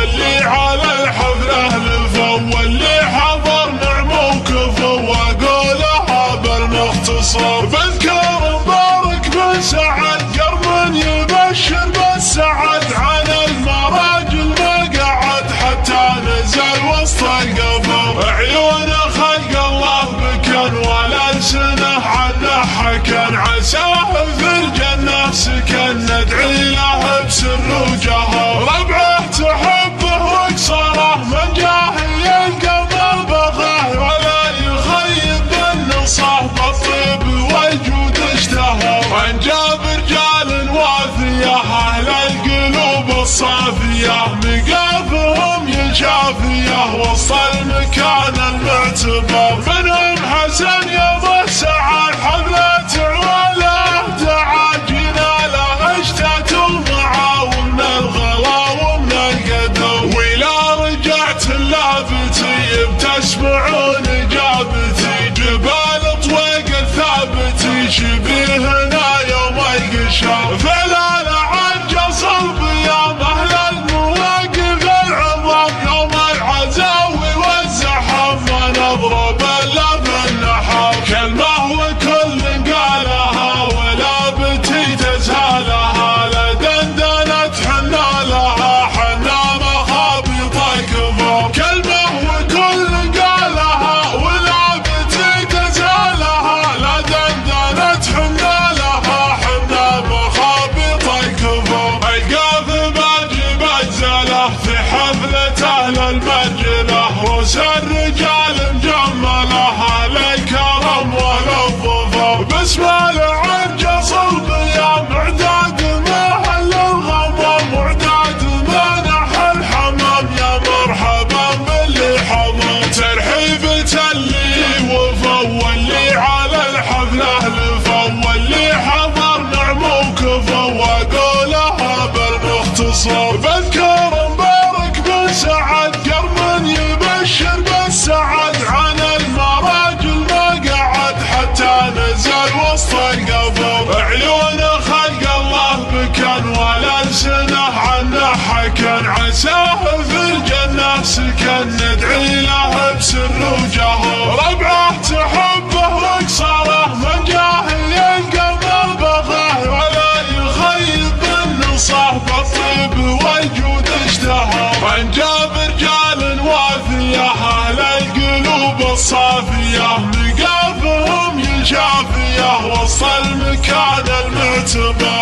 واللي على الحفلة لفوا، واللي حضر نعم وكفوا، واقولها بالمختصر. بذكر مبارك بن سعد قرن يبشر بالسعد، عن المراجل ما قعد حتى نزل وسط القبر. عيون خلق الله بكن والألسنة عنه حكن، عساه في الجنة سكن ندعي له بسر وجهر. ربعه تحبه وقصره من جاه يلقى مربغه، ولا يخيب بالنصه بالطيب والجود اشتهر. عن جاب رجال وافيه اهل القلوب الصافيه، مقافهم يشافيه وسط المكان المعتبر. منهم حسن يا ابو سعد حفلة عواله دعا، جينا له اشتات المعاون الغلا ومن القدر. ولا رجعت اللابتي بتسمعون اجابتي، جبال طويق الثابتي شبيهنا يوم القشر. فلا لعج صلب يا اهل المواقف العظام، يوم العزاوي والزحام ما نضرب الا بالنحر. كلمه وكل قالها ولا بتي تزهالها، لدندنت حنا لها حنا مخابط كفر. كلمه وكل قالها ولا بتي تزهالها، لدندنت حنا لها حنا مخابط كفر. القاف باجي بجزله في حفلة اهل المجله، روس الرجال مجمله اهل الكرم والظفر. باسم العرج صلب يا معداد محل الغمام، معداد منح الحمام، يا مرحبا باللي حضر. ترحيبة اللي وفوا واللي على الحفلة لفوا، واللي حضر نعم وكفوا، واقولها بالمختصر. بذكر مبارك بن سعد قرن يبشر بالسعد، عن المراجل ما قعد حتى نزل وسط القبر. عيون خلق الله بكن والألسنة عنه حكن، عساه في الجنة سكن ندعي له بسر وجهر. ربعه تحبه وقصره من جاه يلقى مربغه، ولا يخيب بالنصه بالطيب والجود اشتهر. عن جاب رجال وافيه اهل القلوب الصافيه، مقافهم يشافيه وسط المكان المعتبر.